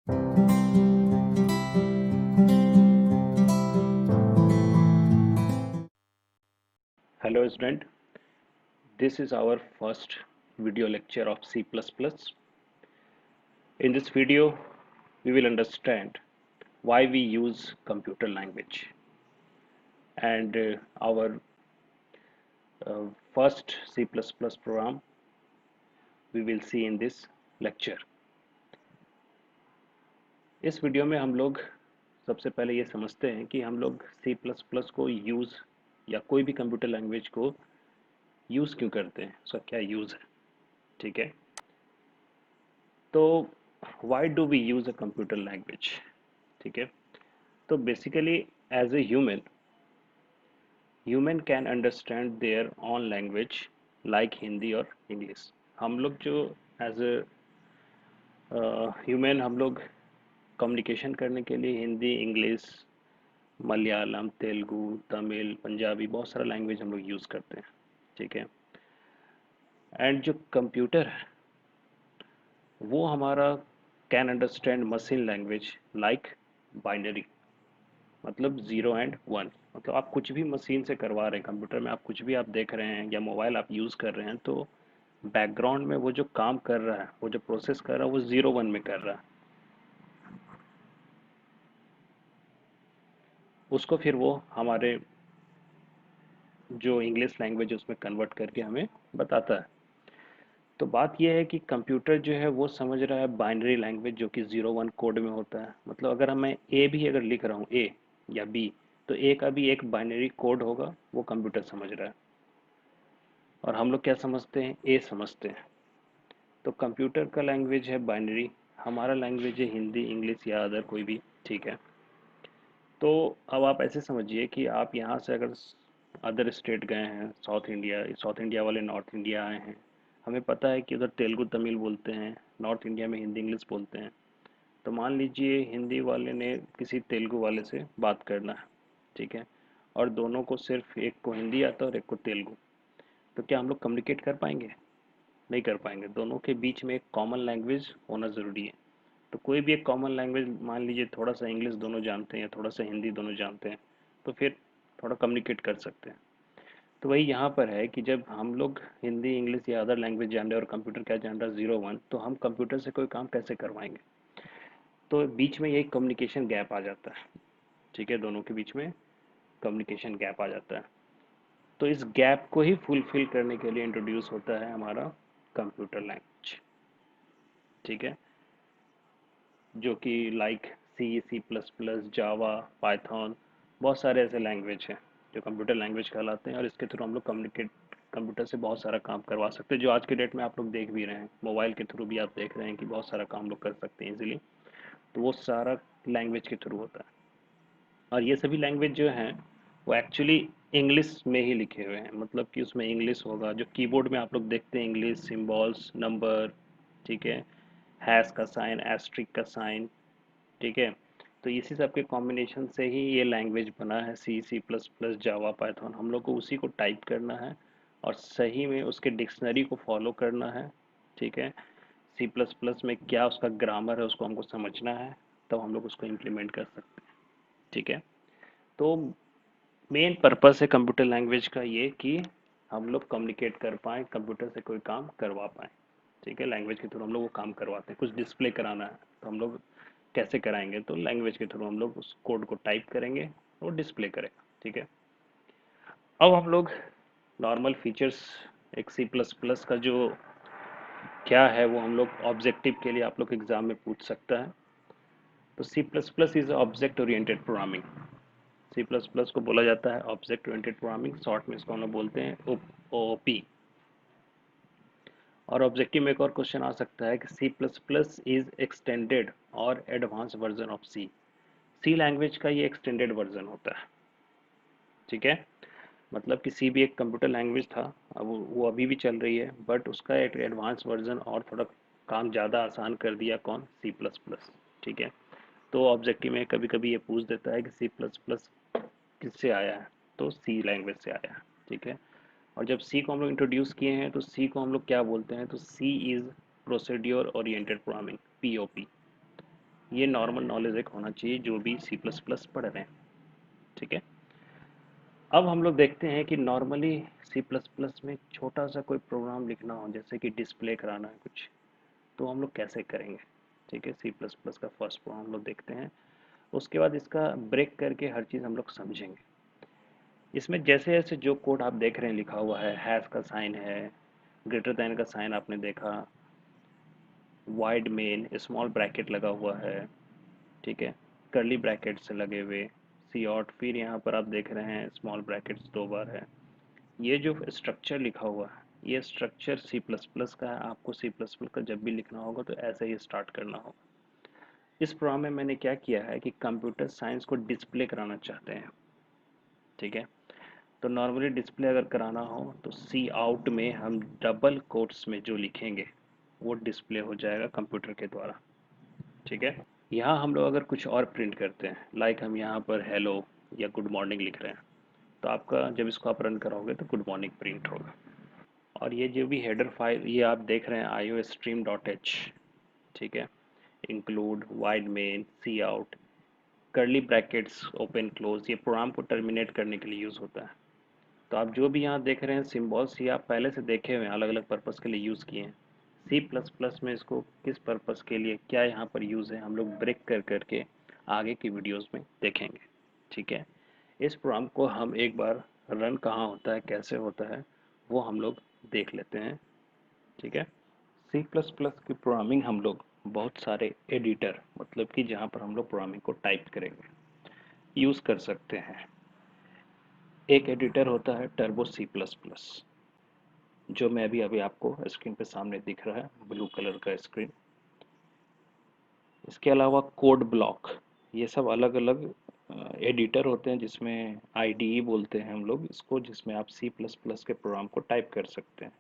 Hello student, this is our first video lecture of C++. In this video, we will understand why we use computer language and our first C++ program we will see in this lecture. इस video में हम लोग सबसे पहले ये समझते हैं कि हम लोग C++ को यूज़ या कोई भी कंप्यूटर लैंग्वेज को यूज़ क्यों करते हैं, उसका क्या यूज़ है, ठीक है। तो why do we use a computer language, ठीक है। तो basically as a human can understand their own language like Hindi और इंग्लिश। हम लोग जो एज ए ह्यूमन हम लोग कम्युनिकेशन करने के लिए हिंदी, इंग्लिश, मलयालम, तेलुगु, तमिल, पंजाबी बहुत सारा लैंग्वेज हम लोग यूज़ करते हैं, ठीक है। एंड जो कंप्यूटर है वो हमारा can understand machine language like binary, मतलब 0 और 1। मतलब आप कुछ भी मशीन से करवा रहे हैं, कंप्यूटर में आप कुछ भी आप देख रहे हैं या मोबाइल आप यूज़ कर रहे हैं, तो बैकग्राउंड में वो जो काम कर रहा है, वो जो प्रोसेस कर रहा है, वो 0 1 में कर रहा है। उसको फिर वो हमारे जो इंग्लिश लैंग्वेज है उसमें कन्वर्ट करके हमें बताता है। तो बात यह है कि कंप्यूटर जो है वो समझ रहा है बाइनरी लैंग्वेज जो कि 0 1 कोड में होता है। मतलब अगर मैं ए भी अगर लिख रहा हूँ, ए या बी, तो ए का भी एक बाइनरी कोड होगा, वो कंप्यूटर समझ रहा है। और हम लोग क्या समझते हैं, ए समझते हैं। तो कंप्यूटर का लैंग्वेज है बाइनरी, हमारा लैंग्वेज है हिंदी, इंग्लिश या अदर कोई भी, ठीक है। तो अब आप ऐसे समझिए कि आप यहाँ से अगर अदर स्टेट गए हैं, साउथ इंडिया वाले नॉर्थ इंडिया आए हैं, हमें पता है कि उधर तेलुगु तमिल बोलते हैं, नॉर्थ इंडिया में हिंदी इंग्लिश बोलते हैं। तो मान लीजिए हिंदी वाले ने किसी तेलुगु वाले से बात करना है, ठीक है, और दोनों को सिर्फ एक को हिंदी आता है और एक को तेलुगु, तो क्या हम लोग कम्युनिकेट कर पाएंगे? नहीं कर पाएंगे। दोनों के बीच में एक कॉमन लैंग्वेज होना ज़रूरी है। तो कोई भी एक कॉमन लैंग्वेज, मान लीजिए थोड़ा सा इंग्लिश दोनों जानते हैं या थोड़ा सा हिंदी दोनों जानते हैं, तो फिर थोड़ा कम्युनिकेट कर सकते हैं। तो वही यहाँ पर है कि जब हम लोग हिंदी, इंग्लिश या अदर लैंग्वेज जान रहे हैं और कंप्यूटर क्या जान रहा है, 0 1, तो हम कंप्यूटर से कोई काम कैसे करवाएंगे? तो बीच में यही कम्युनिकेशन गैप आ जाता है, ठीक है। दोनों के बीच में कम्युनिकेशन गैप आ जाता है। तो इस गैप को ही फुलफिल करने के लिए इंट्रोड्यूस होता है हमारा कंप्यूटर लैंग्वेज, ठीक है। जो कि लाइक सी, C++, जावा, पाइथन, बहुत सारे ऐसे लैंग्वेज हैं जो कंप्यूटर लैंग्वेज कहलाते हैं। और इसके थ्रू हम लोग कम्युनिकेट, कंप्यूटर से बहुत सारा काम करवा सकते हैं, जो आज के डेट में आप लोग देख भी रहे हैं। मोबाइल के थ्रू भी आप देख रहे हैं कि बहुत सारा काम लोग कर सकते हैं इजीली। तो वो सारा लैंग्वेज के थ्रू होता है। और ये सभी लैंग्वेज जो हैं वो एक्चुअली इंग्लिश में ही लिखे हुए हैं। मतलब कि उसमें इंग्लिश होगा, जो कीबोर्ड में आप लोग देखते हैं, इंग्लिश सिंबल्स, नंबर, ठीक है, हैश का साइन, एस्ट्रिक का साइन, ठीक है। तो इसी सब के कॉम्बिनेशन से ही ये लैंग्वेज बना है, C++, जावा, पाइथन। हम लोग को उसी को टाइप करना है और सही में उसके डिक्शनरी को फॉलो करना है, ठीक है। C++ में क्या उसका ग्रामर है उसको हमको समझना है, तब हम लोग उसको इम्प्लीमेंट कर सकते हैं, ठीक है। तो मेन पर्पस है कंप्यूटर लैंग्वेज का ये कि हम लोग कम्युनिकेट कर पाएँ, कंप्यूटर से कोई काम करवा पाएँ, ठीक है। लैंग्वेज के थ्रू हम लोग वो काम करवाते हैं। कुछ डिस्प्ले कराना है तो हम लोग कैसे कराएंगे? तो लैंग्वेज के थ्रू हम लोग उस कोड को टाइप करेंगे और डिस्प्ले करेगा, ठीक है। अब हम लोग नॉर्मल फीचर्स, एक C++ का जो क्या है वो हम लोग ऑब्जेक्टिव के लिए आप लोग एग्जाम में पूछ सकता है। तो C++ is object oriented programming. C++ को बोला जाता है ऑब्जेक्ट ओरिएंटेड प्रोग्रामिंग, शॉर्ट में इसको हम लोग बोलते हैं OOP। और ऑब्जेक्टिव में एक और क्वेश्चन आ सकता है कि C++ इज एक्सटेंडेड और advance version of C। C language का ये एक्सटेंडेड वर्जन होता है, ठीक है। मतलब कि सी भी एक कंप्यूटर लैंग्वेज था, अब वो अभी भी चल रही है, बट उसका एक एडवांस वर्जन और थोड़ा काम ज़्यादा आसान कर दिया, कौन? C++, ठीक है। तो ऑब्जेक्टिव में कभी कभी ये पूछ देता है कि C++ किससे आया है, तो सी लैंग्वेज से आया है, ठीक है। और जब सी को हम लोग इंट्रोड्यूस किए हैं तो सी को हम लोग क्या बोलते हैं? तो C is procedure oriented programming, POP, ये नॉर्मल नॉलेज एक होना चाहिए जो भी सी प्लस प्लस पढ़ रहे हैं, ठीक है। अब हम लोग देखते हैं कि नॉर्मली सी प्लस प्लस में छोटा सा कोई प्रोग्राम लिखना हो, जैसे कि डिस्प्ले कराना है कुछ, तो हम लोग कैसे करेंगे, ठीक है। सी प्लस प्लस का फर्स्ट प्रोग्राम हम लोग देखते हैं, उसके बाद इसका ब्रेक करके हर चीज़ हम लोग समझेंगे। इसमें जैसे जैसे जो कोड आप देख रहे हैं लिखा हुआ है, हैश का साइन है, ग्रेटर दैन का साइन आपने देखा, वाइड मेन स्मॉल ब्रैकेट लगा हुआ है, ठीक है, कर्ली ब्रैकेट से लगे हुए, सी आउट, फिर यहाँ पर आप देख रहे हैं स्मॉल ब्रैकेट्स दो बार है। ये जो स्ट्रक्चर लिखा हुआ है, ये स्ट्रक्चर सी प्लस प्लस का है। आपको सी प्लस प्लस का जब भी लिखना होगा तो ऐसे ही स्टार्ट करना होगा। इस प्रोग्राम में मैंने क्या किया है कि कंप्यूटर साइंस को डिस्प्ले कराना चाहते हैं, ठीक है। तो नॉर्मली डिस्प्ले अगर कराना हो तो सी आउट में हम डबल कोट्स में जो लिखेंगे वो डिस्प्ले हो जाएगा कंप्यूटर के द्वारा, ठीक है। यहाँ हम लोग अगर कुछ और प्रिंट करते हैं, लाइक हम यहाँ पर हेलो या गुड मॉर्निंग लिख रहे हैं, तो आपका जब इसको आप रन कराओगे तो गुड मॉर्निंग प्रिंट होगा। और ये जो भी हेडर फाइल ये आप देख रहे हैं आईओ स्ट्रीम डॉट एच, ठीक है, include void main cout curly brackets open close, ये प्रोग्राम को टर्मिनेट करने के लिए यूज़ होता है। तो आप जो भी यहाँ देख रहे हैं सिम्बॉल्स, ये आप पहले से देखे हुए हैं, अलग अलग पर्पज़ के लिए यूज़ किए हैं। सी प्लस प्लस में इसको किस पर्पज़ के लिए क्या यहाँ पर यूज़ है, हम लोग ब्रेक कर करके आगे की वीडियोस में देखेंगे, ठीक है। इस प्रोग्राम को हम एक बार रन कहाँ होता है, कैसे होता है, वो हम लोग देख लेते हैं, ठीक है। सी प्लस प्लस की प्रोग्रामिंग हम लोग बहुत सारे एडिटर, मतलब कि जहाँ पर हम लोग प्रोग्रामिंग को टाइप करेंगे, यूज़ कर सकते हैं। एक एडिटर होता है टर्बो सी प्लस प्लस, जो मैं भी अभी आपको स्क्रीन पे सामने दिख रहा है, ब्लू कलर का स्क्रीन। इसके अलावा कोड ब्लॉक, ये सब अलग अलग एडिटर होते हैं, जिसमें आईडीई बोलते हैं हम लोग इसको, जिसमें आप सी प्लस प्लस के प्रोग्राम को टाइप कर सकते हैं,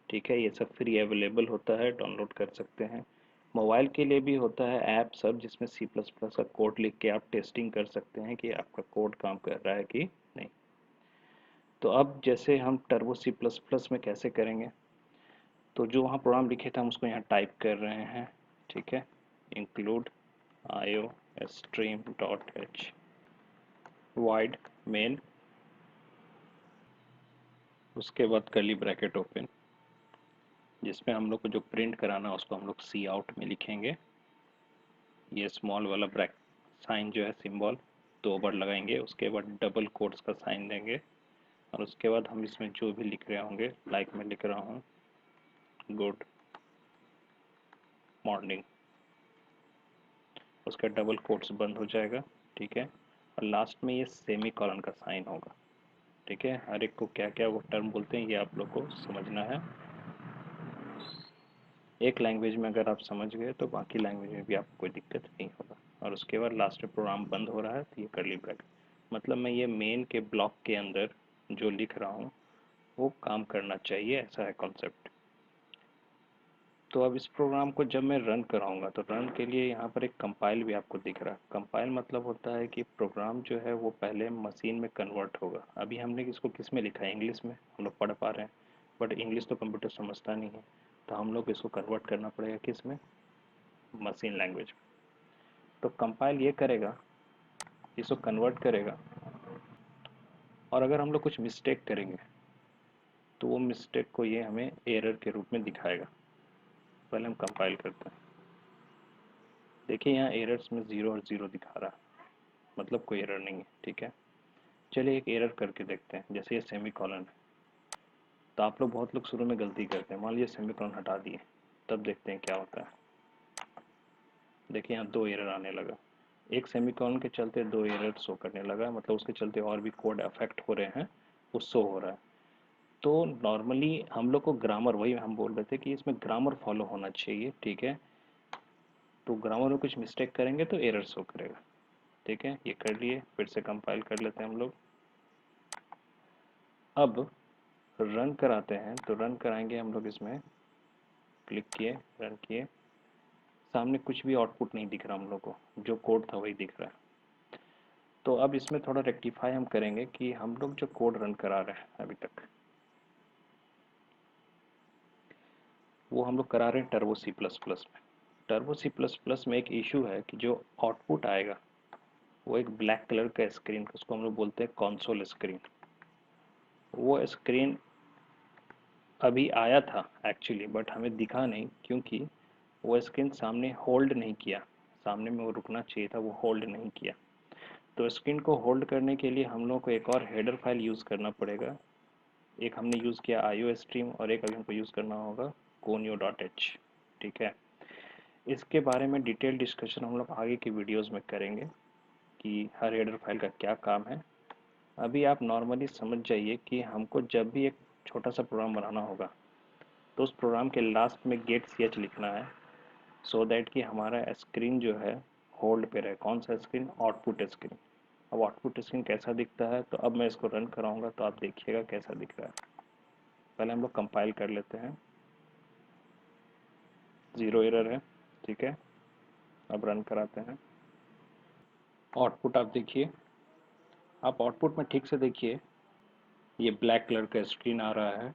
ठीक है। ये सब फ्री अवेलेबल होता है, डाउनलोड कर सकते हैं। मोबाइल के लिए भी होता है ऐप सब, जिसमें सी प्लस प्लस का कोड लिख के आप टेस्टिंग कर सकते हैं कि आपका कोड काम कर रहा है कि नहीं। तो अब जैसे हम टर्बो सी प्लस प्लस में कैसे करेंगे, तो जो वहाँ प्रोग्राम लिखे थे हम उसको यहाँ टाइप कर रहे हैं, ठीक है। Include IO stream dot H wide main, उसके बाद कर्ली ब्रैकेट ओपन, जिसमें हम लोग को जो प्रिंट कराना है उसको हम लोग सी आउट में लिखेंगे। ये स्मॉल वाला ब्रैक साइन जो है सिंबल दो बार लगाएंगे, उसके बाद डबल कोट्स का साइन देंगे, और उसके बाद हम इसमें जो भी लिख रहे होंगे, लाइक मैं लिख रहा हूँ गुड मॉर्निंग, उसका डबल कोट्स बंद हो जाएगा, ठीक है। और लास्ट में ये सेमी कॉलन का साइन होगा, ठीक है। हर एक को क्या क्या वो टर्म बोलते हैं ये आप लोग को समझना है। एक लैंग्वेज में अगर आप समझ गए तो बाकी लैंग्वेज में भी आपको कोई दिक्कत नहीं होगा। और उसके बाद लास्ट में प्रोग्राम बंद हो रहा है तो ये कर्ली ब्रैकेट, मतलब मैं ये मेन के ब्लॉक के अंदर जो लिख रहा हूँ वो काम करना चाहिए, ऐसा है कॉन्सेप्ट। तो अब इस प्रोग्राम को जब मैं रन कराऊंगा तो रन के लिए यहाँ पर एक कंपाइल भी आपको दिख रहा है। कंपाइल मतलब होता है कि प्रोग्राम जो है वो पहले मशीन में कन्वर्ट होगा। अभी हमने इसको किस में लिखा है, इंग्लिश में हम लोग पढ़ पा रहे हैं, बट इंग्लिश तो कंप्यूटर समझता नहीं है, तो हम लोग इसको कन्वर्ट करना पड़ेगा किस में, मशीन लैंग्वेज में। तो कंपाइल ये करेगा, इसको कन्वर्ट करेगा, और अगर हम लोग कुछ मिस्टेक करेंगे तो वो मिस्टेक को ये हमें एरर के रूप में दिखाएगा। पहले हम कंपाइल करते हैं, देखिए यहाँ एरर्स में 0 और 0 दिखा रहा है, मतलब कोई एरर नहीं है, ठीक है। चलिए एक एरर करके देखते हैं, जैसे ये सेमी कॉलन है, तो आप लोग बहुत लोग शुरू में गलती करते हैं, मान लीजिए सेमी कॉलन हटा दिए, तब देखते हैं क्या होता है। देखिए यहाँ दो एरर आने लगा, एक सेमीकोलन के चलते दो एरर शो करने लगा, मतलब उसके चलते और भी कोड अफेक्ट हो रहे हैं, वो शो हो रहा है। तो नॉर्मली हम लोग को ग्रामर, वही हम बोल रहे थे कि इसमें ग्रामर फॉलो होना चाहिए, ठीक है। तो ग्रामर में कुछ मिस्टेक करेंगे तो एरर शो करेगा, ठीक है। ये कर लिए, फिर से कंपाइल कर लेते हैं हम लोग। अब रन कराते हैं, तो रन कराएंगे हम लोग, इसमें क्लिक किए, रन किए, सामने कुछ भी आउटपुट नहीं दिख रहा हम लोग को, जो कोड था वही दिख रहा है। तो अब इसमें थोड़ा रेक्टिफाई हम करेंगे कि हम लोग जो कोड रन करा रहे हैं अभी तक, वो हम लोग करा रहे हैं टर्बो सी प्लस प्लस में। टर्बो सी प्लस प्लस में एक इशू है कि जो आउटपुट आएगा वो एक ब्लैक कलर का स्क्रीन, उसको हम लोग बोलते हैं कंसोल स्क्रीन। वो स्क्रीन अभी आया था एक्चुअली, बट हमें दिखा नहीं क्योंकि वो स्क्रीन सामने होल्ड नहीं किया। सामने में वो रुकना चाहिए था, वो होल्ड नहीं किया। तो स्क्रीन को होल्ड करने के लिए हम लोग को एक और हेडर फाइल यूज़ करना पड़ेगा। एक हमने यूज़ किया आईओ स्ट्रीम और एक अभी हमको यूज़ करना होगा conio.h। ठीक है, इसके बारे में डिटेल डिस्कशन हम लोग आगे की वीडियोस में करेंगे कि हर हेडर फाइल का क्या काम है। अभी आप नॉर्मली समझ जाइए कि हमको जब भी एक छोटा सा प्रोग्राम बनाना होगा तो उस प्रोग्राम के लास्ट में गेट सी एच लिखना है, सो दैट कि हमारा स्क्रीन जो है होल्ड पे रहे। कौन सा स्क्रीन? Output screen. अब आउटपुट स्क्रीन कैसा दिखता है, तो अब मैं इसको रन कराऊंगा तो आप देखिएगा कैसा दिख रहा है। पहले हम लोग कंपाइल कर लेते हैं, 0 एरर है। ठीक है, अब रन कराते हैं। आउटपुट आप देखिए, आप आउटपुट में ठीक से देखिए, ये ब्लैक कलर का स्क्रीन आ रहा है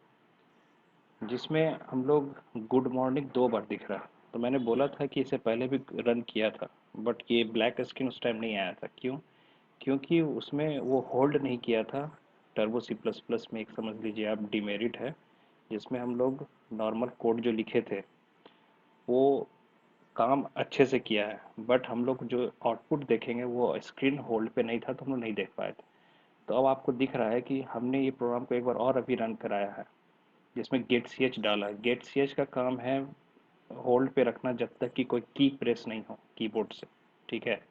जिसमें हम लोग गुड मॉर्निंग 2 बार दिख रहा है। तो मैंने बोला था कि इसे पहले भी रन किया था, बट ये ब्लैक स्क्रीन उस टाइम नहीं आया था। क्यों? क्योंकि उसमें वो होल्ड नहीं किया था। टर्बो सी प्लस प्लस में एक समझ लीजिए आप डिमेरिट है, जिसमें हम लोग नॉर्मल कोड जो लिखे थे वो काम अच्छे से किया है, बट हम लोग जो आउटपुट देखेंगे वो स्क्रीन होल्ड पे नहीं था, तो हम लोग नहीं देख पाए थे। तो अब आपको दिख रहा है कि हमने ये प्रोग्राम को एक बार और अभी रन कराया है, जिसमें गेट सी एच डाला है। गेट सी एच का काम है होल्ड पे रखना जब तक कि कोई की प्रेस नहीं हो कीबोर्ड से। ठीक है,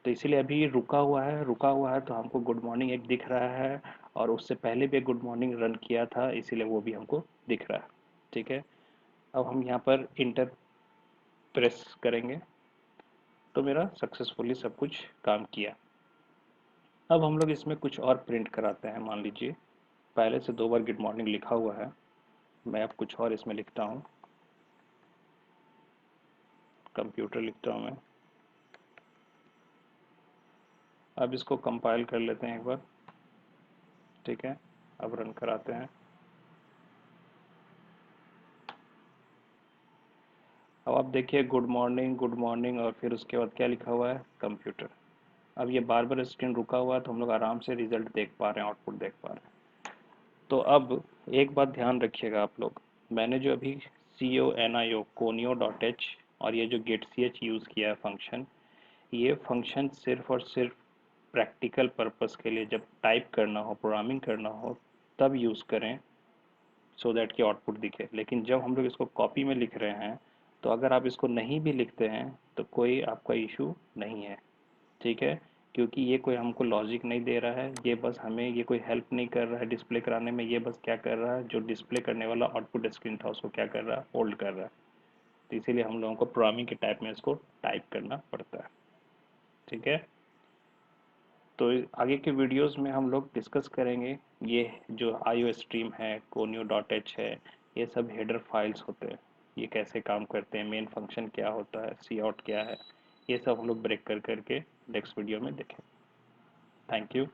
तो इसीलिए अभी रुका हुआ है तो हमको गुड मॉर्निंग एक दिख रहा है, और उससे पहले भी गुड मॉर्निंग रन किया था, इसीलिए वो भी हमको दिख रहा है। ठीक है, अब हम यहाँ पर इंटर प्रेस करेंगे तो मेरा सक्सेसफुली सब कुछ काम किया। अब हम लोग इसमें कुछ और प्रिंट कराते हैं। मान लीजिए पहले से 2 बार गुड मॉर्निंग लिखा हुआ है, मैं अब कुछ और इसमें लिखता हूँ, कंप्यूटर लिखता हूँ मैं। अब इसको कंपाइल कर लेते हैं एक बार। ठीक है, अब रन कराते हैं। अब आप देखिए गुड मॉर्निंग और फिर उसके बाद क्या लिखा हुआ है? कंप्यूटर। अब ये बार बार स्क्रीन रुका हुआ है तो हम लोग आराम से रिजल्ट देख पा रहे हैं, आउटपुट देख पा रहे हैं। तो अब एक बात ध्यान रखिएगा आप लोग, मैंने जो अभी CONIO conio.h और ये जो गेट सी एच यूज़ किया है फंक्शन, ये फंक्शन सिर्फ और सिर्फ प्रैक्टिकल पर्पस के लिए, जब टाइप करना हो, प्रोग्रामिंग करना हो, तब यूज़ करें, सो दैट कि आउटपुट दिखे। लेकिन जब हम लोग इसको कॉपी में लिख रहे हैं, तो अगर आप इसको नहीं भी लिखते हैं तो कोई आपका इशू नहीं है। ठीक है, क्योंकि ये कोई हमको लॉजिक नहीं दे रहा है, ये बस हमें ये कोई हेल्प नहीं कर रहा है डिस्प्ले कराने में। ये बस क्या कर रहा है, जो डिस्प्ले करने वाला आउटपुट स्क्रीन था उसको क्या कर रहा है? होल्ड कर रहा है। तो इसीलिए हम लोगों को प्रोग्रामिंग के टाइप में इसको टाइप करना पड़ता है। ठीक है, तो आगे के वीडियोस में हम लोग डिस्कस करेंगे ये जो आईओ स्ट्रीम है, conio.h है, ये सब हेडर फाइल्स होते हैं, ये कैसे काम करते हैं, मेन फंक्शन क्या होता है, सी आउट क्या है, ये सब हम लोग ब्रेक कर करके नेक्स्ट वीडियो में देखें। Thank you.